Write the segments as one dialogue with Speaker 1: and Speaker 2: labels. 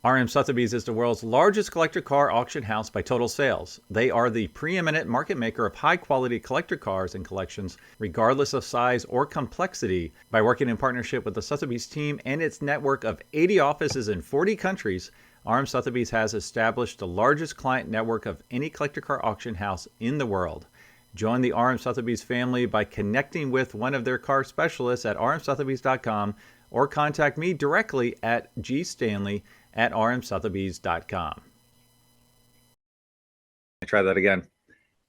Speaker 1: RM Sotheby's is the world's largest collector car auction house by total sales. They are the preeminent market maker of high-quality collector cars and collections, regardless of size or complexity. By working in partnership with the Sotheby's team and its network of 80 offices in 40 countries, RM Sotheby's has established the largest client network of any collector car auction house in the world. Join the RM Sotheby's family by connecting with one of their car specialists at rmsotheby's.com or contact me directly at gstanley@rmsotheby's.com. Try that again.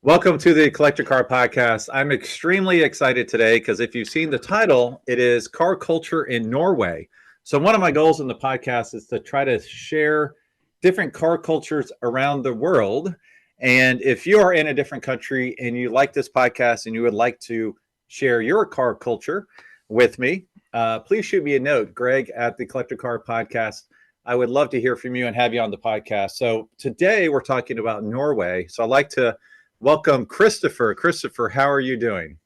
Speaker 1: Welcome to the Collector Car Podcast. I'm extremely excited today because if you've seen the title, it is Car Culture in Norway. So one of my goals in the podcast is to try to share different car cultures around the world. And if you are in a different country and you like this podcast and you would like to share your car culture with me, please shoot me a note, Greg at the Collector Car Podcast. I would love to hear from you and have you on the podcast. So today we're talking about Norway. So I'd like to welcome Christopher. Christopher, how are you doing?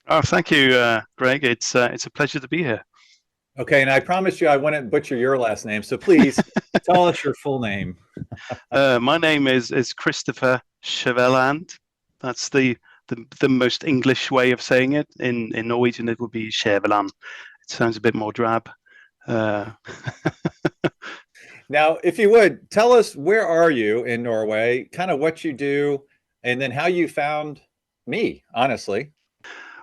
Speaker 2: Oh, thank you, Greg. It's a pleasure to be here.
Speaker 1: Okay, and I promise you I wouldn't butcher your last name. So please tell us your full name.
Speaker 2: My name is Christopher Skjæveland. That's the most English way of saying it. In Norwegian, it would be Skjæveland. It sounds a bit more drab.
Speaker 1: Now, if you would, tell us where are you in Norway, kind of what you do, and then how you found me, honestly.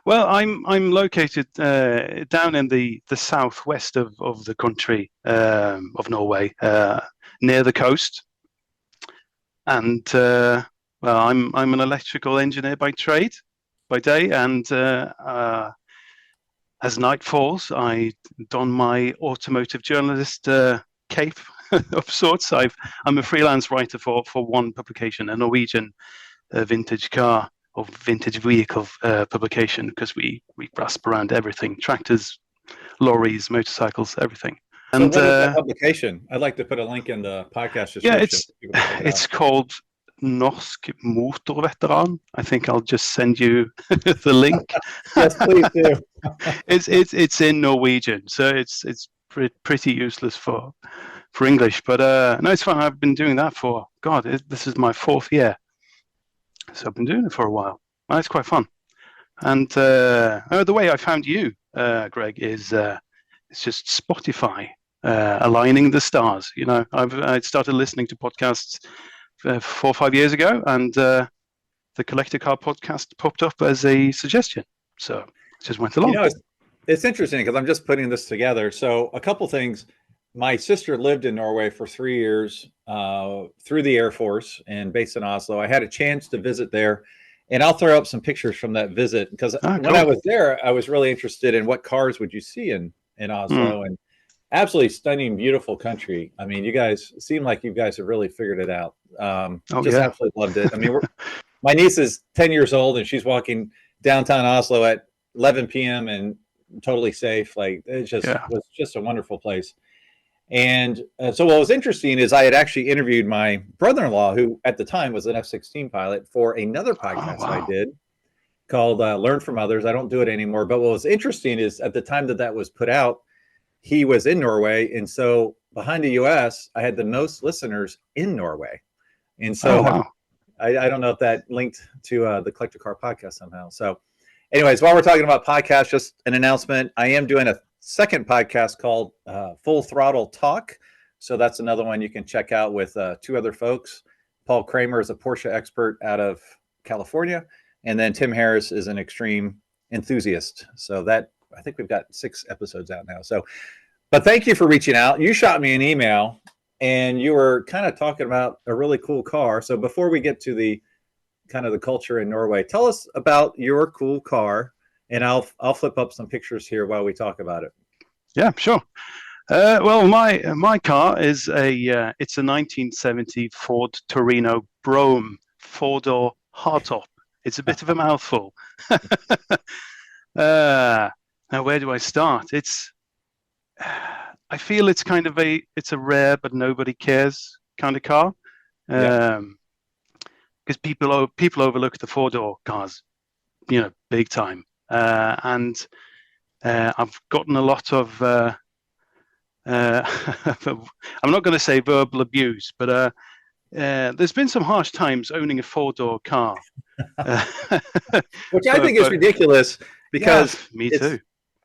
Speaker 2: Well, I'm located down in the southwest of the country of Norway, near the coast. And well, I'm an electrical engineer by trade, by day, and as night falls, I don my automotive journalist cape of sorts. I'm a freelance writer for one publication, a Norwegian vintage car or vintage vehicle publication, because we grasp around everything: tractors, lorries, motorcycles, everything.
Speaker 1: And what is that publication? I'd like to put a link in the podcast description.
Speaker 2: Yeah, it's called Norsk Motorveteran. I think I'll just send you the link.
Speaker 1: Yes, please do.
Speaker 2: It's in Norwegian, so it's pretty useless for English. But no, it's fine. I've been doing that for this is my 4th year, so I've been doing it for a while. It's quite fun. And the way I found you, Greg, is it's just Spotify aligning the stars. You know, I started listening to podcasts 4 or 5 years ago, and the Collector Car Podcast popped up as a suggestion. So it just went along.
Speaker 1: You know, it's interesting because I'm just putting this together. So a couple things. My sister lived in Norway for 3 years through the Air Force and based in Oslo. I had a chance to visit there, and I'll throw up some pictures from that visit because when I was there, I was really interested in what cars would you see in Oslo, and absolutely stunning, beautiful country. I mean, you guys seem like you guys have really figured it out. Absolutely loved it. I mean, my niece is 10 years old and she's walking downtown Oslo at 11 p.m. and totally safe. Like it was just a wonderful place. And so what was interesting is I had actually interviewed my brother-in-law, who at the time was an F-16 pilot, for another podcast I did called Learn from Others. I don't do it anymore. But what was interesting is at the time that was put out, he was in Norway. And so behind the US, I had the most listeners in Norway. And so I don't know if that linked to the Collector Car Podcast somehow. So anyways, while we're talking about podcasts, just an announcement. I am doing a second podcast called Full Throttle Talk. So that's another one you can check out with 2 other folks. Paul Kramer is a Porsche expert out of California. And then Tim Harris is an extreme enthusiast. So that, I think we've got 6 episodes out now. So, but thank you for reaching out. You shot me an email and you were kind of talking about a really cool car. So before we get to the kind of the culture in Norway, tell us about your cool car, and I'll flip up some pictures here while we talk about it.
Speaker 2: Yeah, sure. Well, my car is it's a 1970 Ford Torino Brougham 4-door hardtop. It's a bit of a mouthful. Now, where do I start? I feel it's kind of it's a rare but nobody cares kind of car. Because people overlook the 4-door cars, big time. And I've gotten a lot of Uh, I'm not going to say verbal abuse, but there's been some harsh times owning a four-door car. Uh,
Speaker 1: Which I think is
Speaker 2: but
Speaker 1: ridiculous
Speaker 2: yeah,
Speaker 1: because
Speaker 2: me too.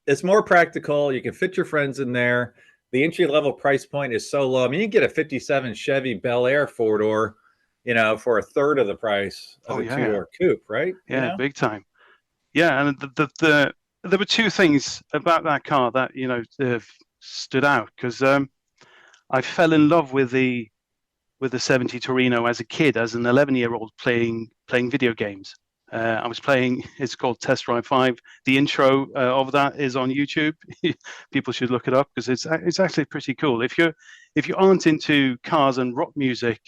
Speaker 1: it's more practical. You can fit your friends in there. The entry level price point is so low. I mean, you can get a '57 Chevy Bel Air four door, for a third of the price of
Speaker 2: Oh
Speaker 1: a
Speaker 2: yeah,
Speaker 1: two
Speaker 2: yeah,
Speaker 1: door coupe, right?
Speaker 2: yeah, big time. Yeah, and there were two things about that car that stood out because I fell in love with the 70 Torino as a kid, as an 11-year-old playing video games. I was playing. It's called Test Drive 5. The intro of that is on YouTube. People should look it up because it's actually pretty cool. If you aren't into cars and rock music,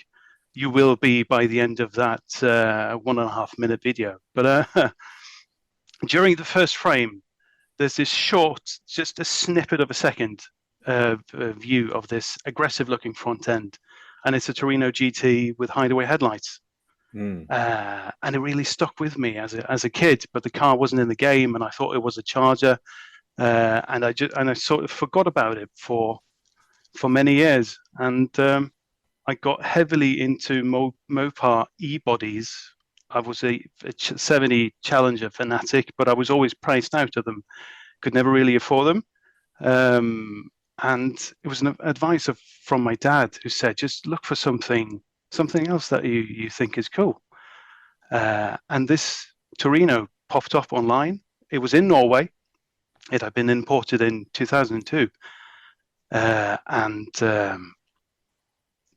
Speaker 2: you will be by the end of that 1.5 minute video. But during the first frame, there's this short, just a snippet of a second view of this aggressive looking front end. And it's a Torino GT with hideaway headlights.
Speaker 1: Mm.
Speaker 2: And it really stuck with me as a kid, but the car wasn't in the game and I thought it was a Charger. And I sort of forgot about it for many years. And I got heavily into Mopar e-bodies. I was a 70 Challenger fanatic, but I was always priced out of them. Could never really afford them. And it was an advice from my dad who said, just look for something else that you think is cool. And this Torino popped up online. It was in Norway. It had been imported in 2002. And the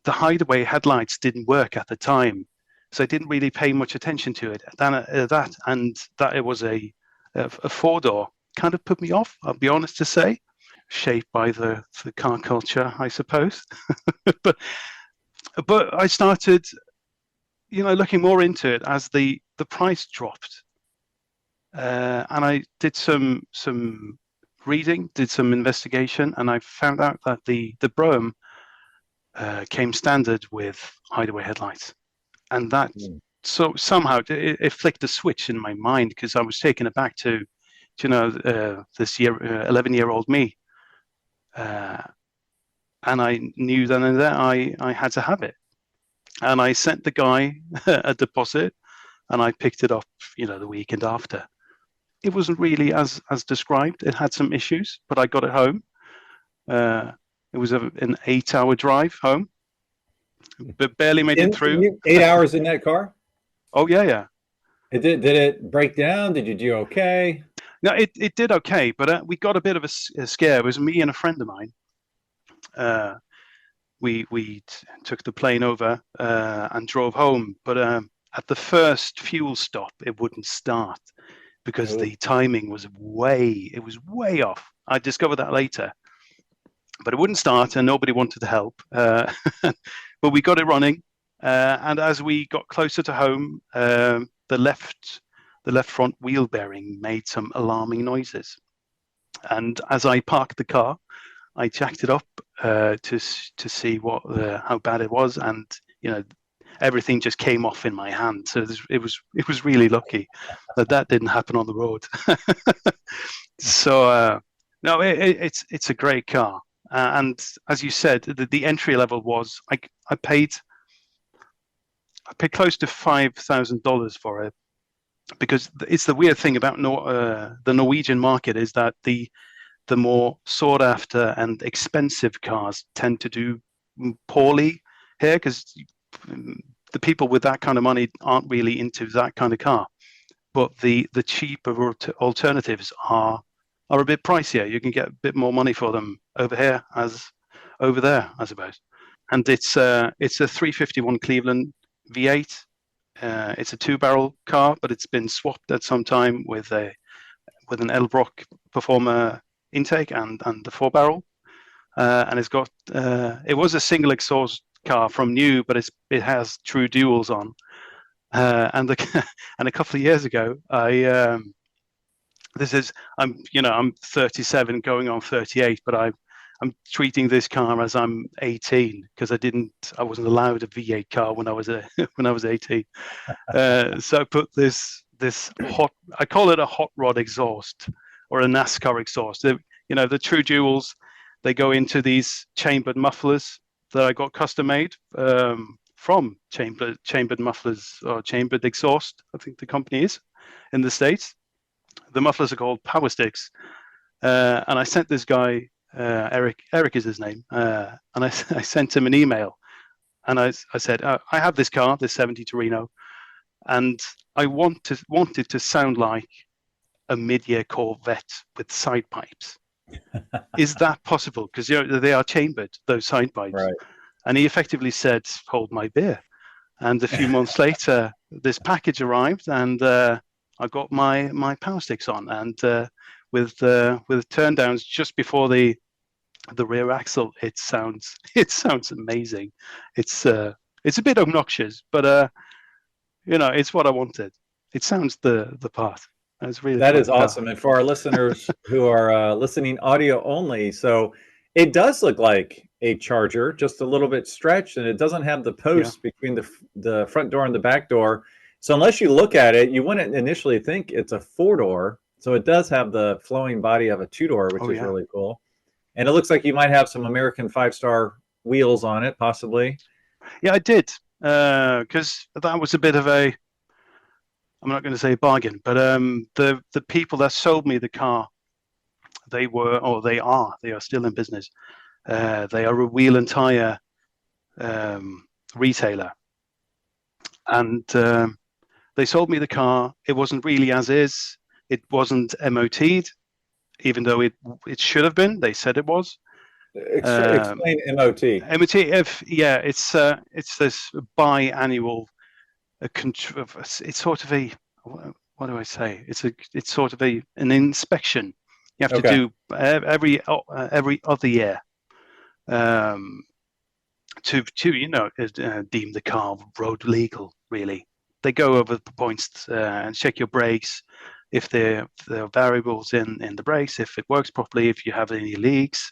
Speaker 2: hideaway headlights didn't work at the time. So I didn't really pay much attention to it. That it was a four-door kind of put me off, I'll be honest to say, shaped by the car culture, I suppose. but I started, looking more into it as the price dropped, and I did some reading, did some investigation, and I found out that the Brougham came standard with hideaway headlights, and that so somehow it flicked a switch in my mind because I was taken aback to this 11-year-old me. And I knew then and there I had to have it. And I sent the guy a deposit and I picked it up, the weekend after. It wasn't really as described. It had some issues, but I got it home. It was an 8-hour drive home, but barely made it through.
Speaker 1: 8 hours in that car?
Speaker 2: Oh, yeah, yeah.
Speaker 1: Did it break down? Did you do okay?
Speaker 2: No, it did okay, but we got a bit of a scare. It was me and a friend of mine. We took the plane over and drove home, but at the first fuel stop, it wouldn't start because the timing was way off. I discovered that later, but it wouldn't start, and nobody wanted to help. But we got it running, and as we got closer to home, the left front wheel bearing made some alarming noises, and as I parked the car, I jacked it up to see how bad it was, and everything just came off in my hand. So it was really lucky that didn't happen on the road. So no, it's a great car, and as you said, the entry level was I paid close to $5,000 for it, because it's the weird thing about the Norwegian market is that the more sought after and expensive cars tend to do poorly here because the people with that kind of money aren't really into that kind of car. But the cheaper alternatives are a bit pricier. You can get a bit more money for them over here as over there, I suppose. And it's a 351 Cleveland V8. It's a 2-barrel car, but it's been swapped at some time with an Elbrock Performer intake and the 4-barrel, and it's got it was a single exhaust car from new, but it has true duals on, and and a couple of years ago I'm 37 going on 38, but I'm treating this car as I'm 18 because I wasn't allowed a V8 car when I was 18. So I put this hot, I call it a hot rod exhaust or a NASCAR exhaust. The true duals, They go into these chambered mufflers that I got custom made from chambered mufflers or chambered exhaust, I think the company is in the States. The mufflers are called Power Sticks. And I sent this guy, Eric is his name, and I sent him an email. And I said, I have this car, this 70 Torino, and I wanted to sound like a mid-year Corvette with side pipes. Is that possible? Because they are chambered, those side pipes.
Speaker 1: Right.
Speaker 2: And he effectively said, hold my beer. And a few months later, this package arrived, and I got my power sticks on, and with turn downs just before the rear axle, it sounds amazing. It's a bit obnoxious, but it's what I wanted. It sounds the part. It's really
Speaker 1: That
Speaker 2: fun
Speaker 1: is awesome. And for our listeners who are listening audio only, so it does look like a Charger, just a little bit stretched, and it doesn't have the post between the front door and the back door. So unless you look at it, you wouldn't initially think it's a four-door. So it does have the flowing body of a two-door, which is really cool. And it looks like you might have some American 5-star wheels on it, possibly.
Speaker 2: Yeah, I did, because that was a bit of a, I'm not going to say bargain, but the people that sold me the car, they are still in business. They are a wheel and tire retailer, and they sold me the car. It wasn't really as is. It wasn't MOT'd, even though it should have been. They said it was.
Speaker 1: Explain MOT.
Speaker 2: MOT, it's this biannual. It's sort of a, what do I say? It's sort of an inspection. You have to do every other year to deem the car road legal. Really, they go over the points and check your brakes, if there are variables in the brakes, if it works properly, if you have any leaks,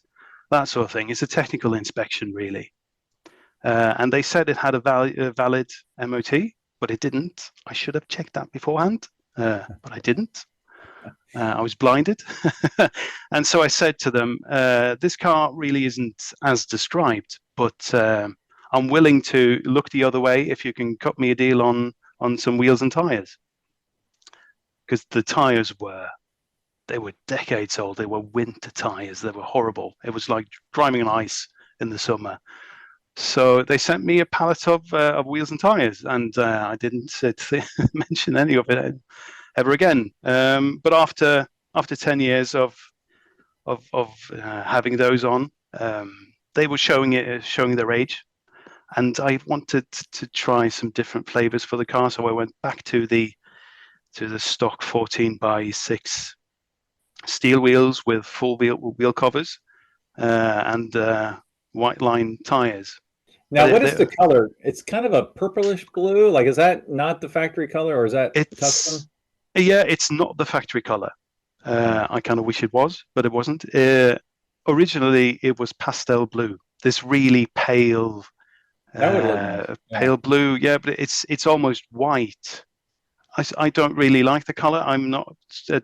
Speaker 2: that sort of thing. It's a technical inspection, really. And they said it had a valid MOT, but it didn't. I should have checked that beforehand, but I didn't. I was blinded. And so I said to them, this car really isn't as described, but I'm willing to look the other way if you can cut me a deal on some wheels and tires. Because the tires were decades old. They were winter tires. They were horrible. It was like driving on ice in the summer. So they sent me a pallet of wheels and tires, and I didn't mention any of it ever again. But after 10 years of having those on, they were showing their age, and I wanted to try some different flavors for the car. So I went back to the stock 14x6 steel wheels with full wheel covers and white line tires.
Speaker 1: Now, what is the color? It's kind of a purplish blue. Like, is that not the factory color, or is that custom?
Speaker 2: Yeah, it's not the factory color. I kind of wish it was, but it wasn't. Originally, it was pastel blue. This really pale, pale blue. Yeah, but it's almost white. I don't really like the color. I'm not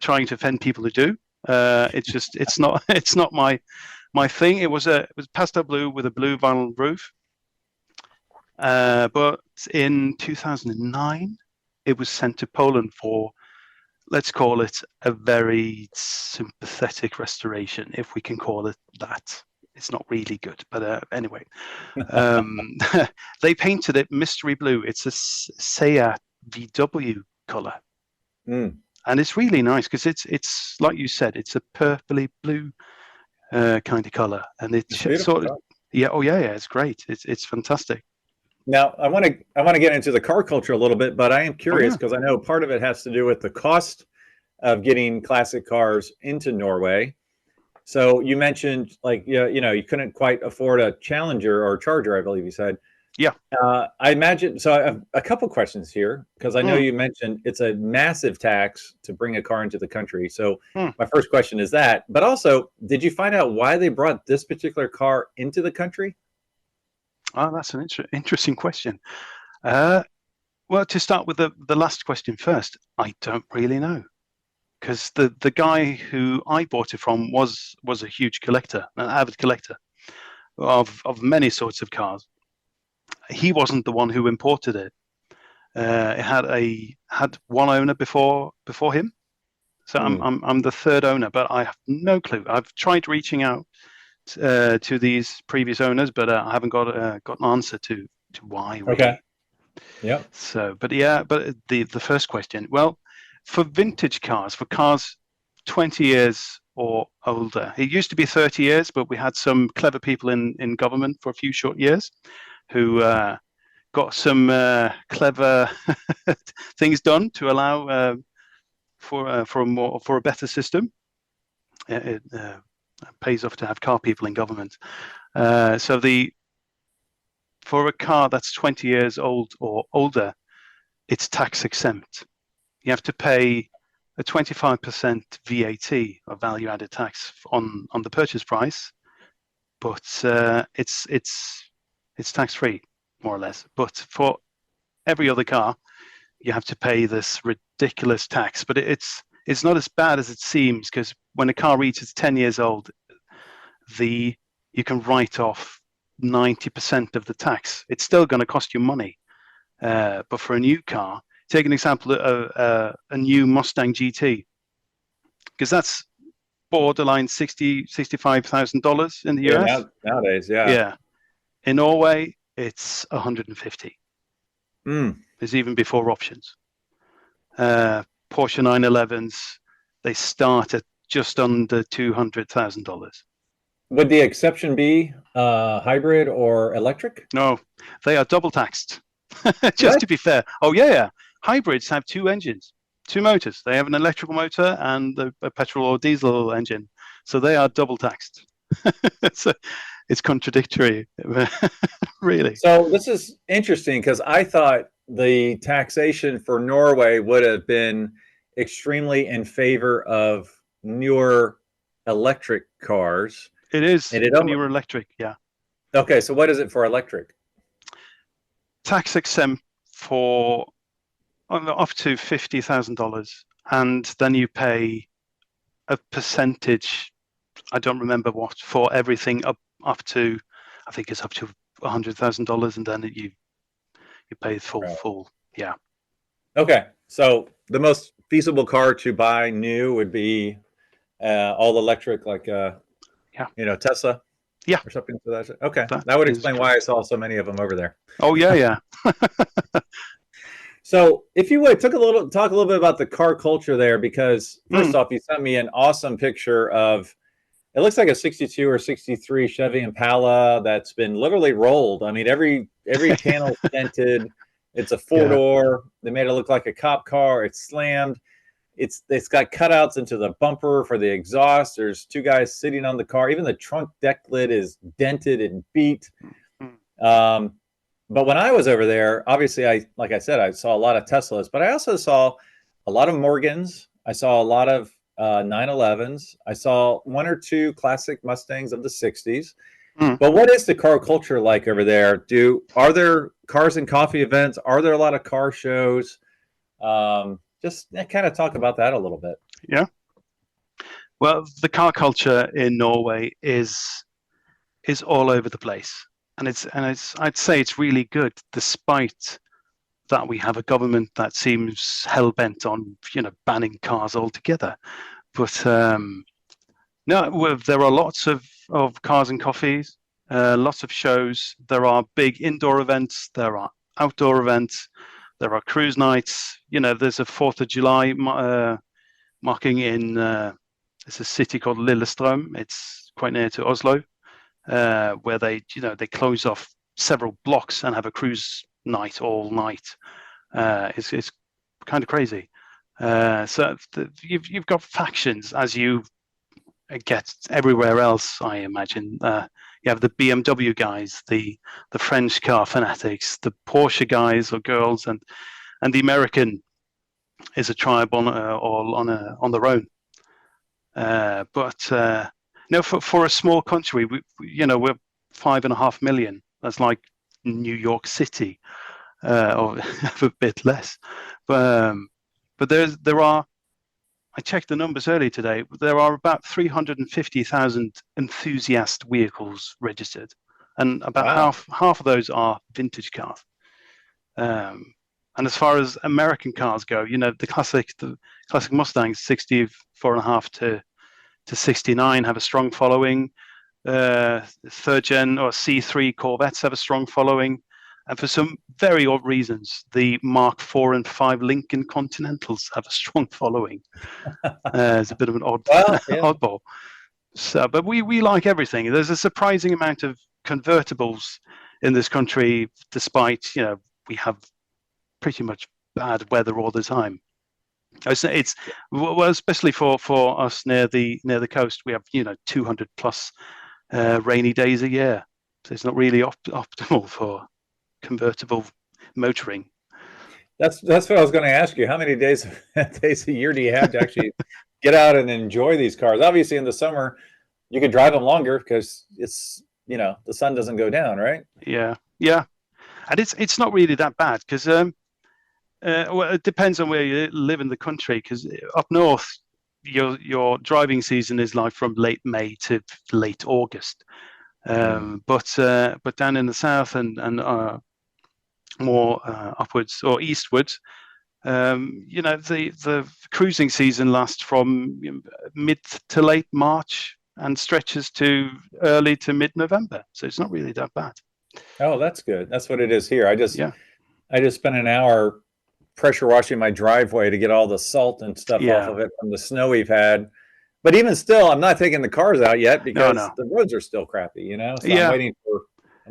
Speaker 2: trying to offend people who do. It's not my thing. It was pastel blue with a blue vinyl roof. But in 2009, it was sent to Poland for, let's call it, a very sympathetic restoration, if we can call it that. It's not really good, but anyway, they painted it mystery blue. It's a Seat VW color, and it's really nice because it's like you said, it's a purpley blue kind of color, and it's sort of it's great. It's fantastic.
Speaker 1: Now, I want to get into the car culture a little bit, but I am curious because I know part of it has to do with the cost of getting classic cars into Norway. So you mentioned, like, you couldn't quite afford a Challenger or Charger, I believe you said.
Speaker 2: Yeah.
Speaker 1: I imagine. So I have a couple questions here because I know you mentioned it's a massive tax to bring a car into the country. So my first question is that. But also, did you find out why they brought this particular car into the country?
Speaker 2: Oh, that's an interesting question. Well, to start with the last question first, I don't really know, because the guy who I bought it from was a huge collector, an avid collector of many sorts of cars. He wasn't the one who imported it. It had one owner before him, so I'm the third owner, but I have no clue. I've tried reaching out to these previous owners, but I haven't got an answer to why really.
Speaker 1: Okay. Yep.
Speaker 2: So, but the first question, well, for vintage cars, for cars 20 years or older, it used to be 30 years, but we had some clever people in government for a few short years who got some clever things done to allow for a better system. It pays off to have car people in government. So for a car that's 20 years old or older, it's tax exempt. You have to pay a 25% VAT or value added tax on the purchase price, but it's tax free, more or less. But for every other car, you have to pay this ridiculous tax. But it's not as bad as it seems, because when a car reaches 10 years old, you can write off 90% of the tax. It's still going to cost you money. But for a new car, take an example of a new Mustang GT, because that's borderline $65,000 in the US.
Speaker 1: Yeah, nowadays, yeah.
Speaker 2: Yeah. In Norway, it's 150. It's even before options. Porsche 911s, they start at just under $200,000.
Speaker 1: Would the exception be hybrid or electric?
Speaker 2: No, they are double taxed. Just to be fair. Oh yeah. Hybrids have two engines, two motors. They have an electrical motor and a petrol or diesel engine. So they are double taxed. So it's contradictory, really.
Speaker 1: So this is interesting, because I thought the taxation for Norway would have been extremely in favor of newer electric cars.
Speaker 2: It is newer electric, yeah.
Speaker 1: Okay, so what is it for electric?
Speaker 2: Tax exempt for up to $50,000, and then you pay a percentage. I don't remember what, for everything up to, I think it's up to $100,000, and then you pay full. Yeah.
Speaker 1: Okay, so the most feasible car to buy new would be all electric, like Tesla.
Speaker 2: Yeah.
Speaker 1: Or something to that. Okay, that would explain why I saw so many of them over there.
Speaker 2: Oh yeah.
Speaker 1: So, if you would talk a little bit about the car culture there, because first off, you sent me an awesome picture of, it looks like a 62 or 63 Chevy Impala that's been literally rolled. I mean, every panel dented. It's a four-door. They made it look like a cop car. It's slammed. It's got cutouts into the bumper for the exhaust. There's two guys sitting on the car. Even the trunk deck lid is dented and beat. But when I was over there, obviously, like I said, I saw a lot of Teslas, but I also saw a lot of Morgans. I saw a lot of 911s. I saw one or two classic Mustangs of the 60s. But what is the car culture like over there? Are there cars and coffee events? Are there a lot of car shows? Just kind of talk about that a little bit.
Speaker 2: Yeah. Well, the car culture in Norway is all over the place, and I'd say it's really good, despite that we have a government that seems hell bent on banning cars altogether. But no, there are lots of cars and coffees, lots of shows. There are big indoor events. There are outdoor events. There are cruise nights. There's a 4th of July marking in it's a city called Lillestrøm. It's quite near to Oslo, where they close off several blocks and have a cruise night all night. It's kind of crazy. So you've got factions, as you get everywhere else, I imagine. You have the BMW guys, the French car fanatics, the Porsche guys or girls, and the American is a tribe all on their own. But for a small country, we're 5.5 million. That's like New York City, or a bit less. But there are I checked the numbers earlier today. There are about 350,000 enthusiast vehicles registered, and about
Speaker 1: Wow.
Speaker 2: half of those are vintage cars. And as far as American cars go, the classic Mustangs, 64.5 to 69, have a strong following. Third gen or C3 Corvettes have a strong following. And for some very odd reasons, the Mark IV and V Lincoln Continentals have a strong following. It's a bit of an
Speaker 1: Well, yeah.
Speaker 2: oddball. So, but we like everything. There's a surprising amount of convertibles in this country, despite we have pretty much bad weather all the time. It's well, especially for us near the coast, we have 200 plus rainy days a year, so it's not really optimal for convertible motoring.
Speaker 1: That's what I was going to ask you. How many days a year do you have to actually get out and enjoy these cars? Obviously, in the summer, you can drive them longer because it's the sun doesn't go down, right?
Speaker 2: Yeah, and it's not really that bad because well, it depends on where you live in the country. Because up north, your driving season is like from late May to late August. But down in the south and more upwards or eastwards, the cruising season lasts from mid to late March and stretches to early to mid-November. So it's not really that bad.
Speaker 1: Oh, that's good. That's what it is here. I just
Speaker 2: Yeah,
Speaker 1: spent an hour pressure washing my driveway to get all the salt and stuff off
Speaker 2: yeah.
Speaker 1: of it from the snow we've had. But even still, I'm not taking the cars out yet because
Speaker 2: No.
Speaker 1: the roads are still crappy, So
Speaker 2: Yeah,
Speaker 1: I'm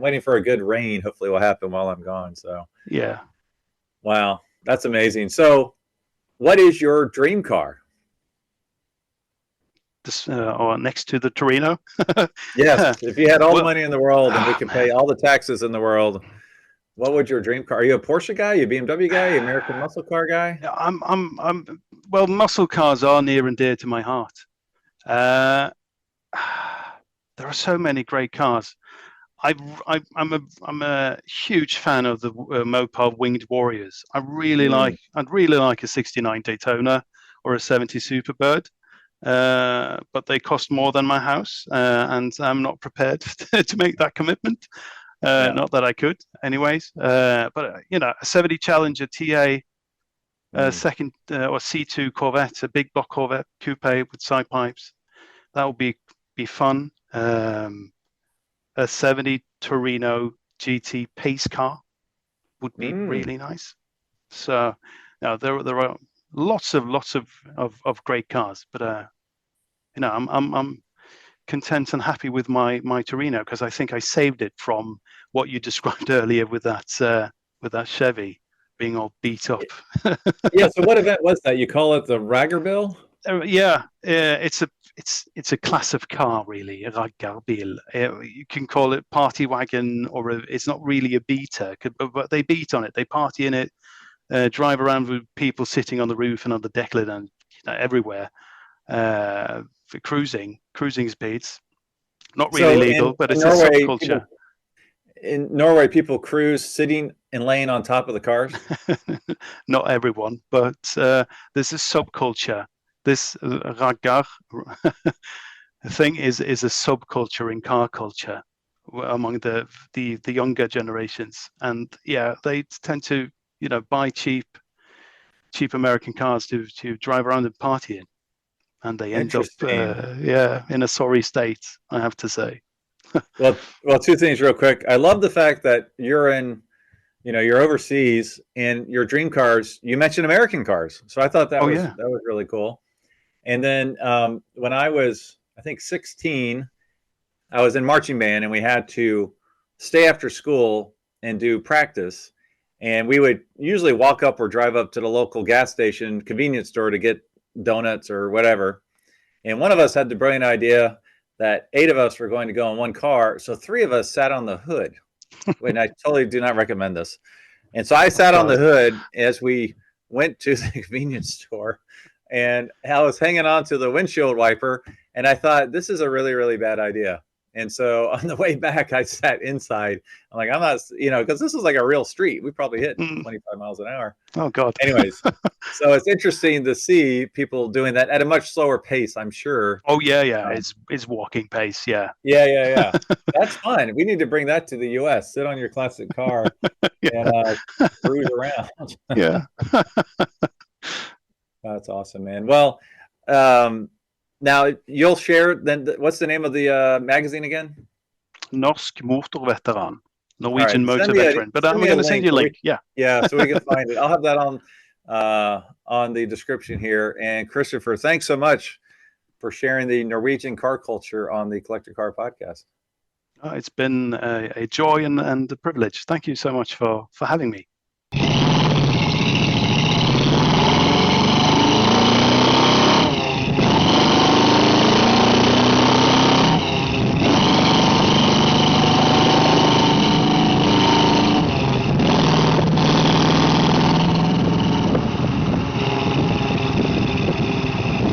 Speaker 1: waiting for a good rain. Hopefully will happen while I'm gone. So
Speaker 2: yeah.
Speaker 1: wow, that's amazing. So what is your dream car?
Speaker 2: This or next to the Torino.
Speaker 1: Yes, if you had all the
Speaker 2: Well,
Speaker 1: money in the world and we could pay
Speaker 2: man,
Speaker 1: all the taxes in the world, what would your dream car? Are you a Porsche guy? Are you a BMW guy? Are you American muscle car guy?
Speaker 2: well, muscle cars are near and dear to my heart. Uh, there are so many great cars. I'm a huge fan of the Mopar Winged Warriors.
Speaker 1: Mm,
Speaker 2: I'd really like a '69 Daytona or a '70 Superbird, but they cost more than my house, and I'm not prepared to make that commitment.
Speaker 1: yeah.
Speaker 2: Not that I could, anyways. But a '70 Challenger TA,
Speaker 1: Mm.
Speaker 2: second or C2 Corvette, a big block Corvette coupe with side pipes. That would be fun. A '70 Torino GT pace car would be
Speaker 1: Mm.
Speaker 2: really nice. So now there are lots of great cars, but I'm content and happy with my Torino because I think I saved it from what you described earlier with that Chevy being all beat up.
Speaker 1: Yeah. So what event was that? You call it the Raggerbill?
Speaker 2: Yeah, it's a class of car really, a raggarbil. You can call it party wagon, or it's not really a beater, but they beat on it. They party in it, drive around with people sitting on the roof and on the decklet and everywhere for cruising speeds. Not really
Speaker 1: So
Speaker 2: legal, but
Speaker 1: in
Speaker 2: it's a
Speaker 1: Norway,
Speaker 2: subculture.
Speaker 1: people cruise sitting and laying on top of the cars.
Speaker 2: Not everyone, but there's a subculture. This raggar thing is a subculture in car culture among the younger generations, and yeah, they tend to buy cheap American cars to drive around and party in, and they end up
Speaker 1: Interesting.
Speaker 2: in a sorry state, I have to say.
Speaker 1: Well, two things real quick. I love the fact that you're overseas and your dream cars. You mentioned American cars, so I thought
Speaker 2: Oh yeah.
Speaker 1: that was really cool. And then when I was, I think 16, I was in marching band, and we had to stay after school and do practice. And we would usually walk up or drive up to the local gas station, convenience store to get donuts or whatever. And one of us had the brilliant idea that 8 of us were going to go in one car. So 3 of us sat on the hood. And I totally do not recommend this. And so I
Speaker 2: Oh
Speaker 1: sat on the
Speaker 2: God.
Speaker 1: hood as we went to the convenience store, and I was hanging on to the windshield wiper, and I thought, this is a really, really bad idea. And so on the way back, I sat inside. I'm like, I'm not, because this is like a real street. We probably hit 25 miles an hour.
Speaker 2: Oh God.
Speaker 1: Anyways, so it's interesting to see people doing that at a much slower pace, I'm sure.
Speaker 2: Oh yeah. It's walking pace. Yeah.
Speaker 1: Yeah. That's fun. We need to bring that to the US. Sit on your classic car and cruise around.
Speaker 2: Yeah.
Speaker 1: That's awesome, man. Well, now you'll share then. What's the name of the magazine again?
Speaker 2: Norsk motorveteran, Norwegian
Speaker 1: Right.
Speaker 2: motor veteran. But I'm going to send you a link.
Speaker 1: Yeah, so we can find it. I'll have that on the description here. And Christopher, thanks so much for sharing the Norwegian car culture on the Collector Car podcast.
Speaker 2: It's been a joy and a privilege. Thank you so much for having me.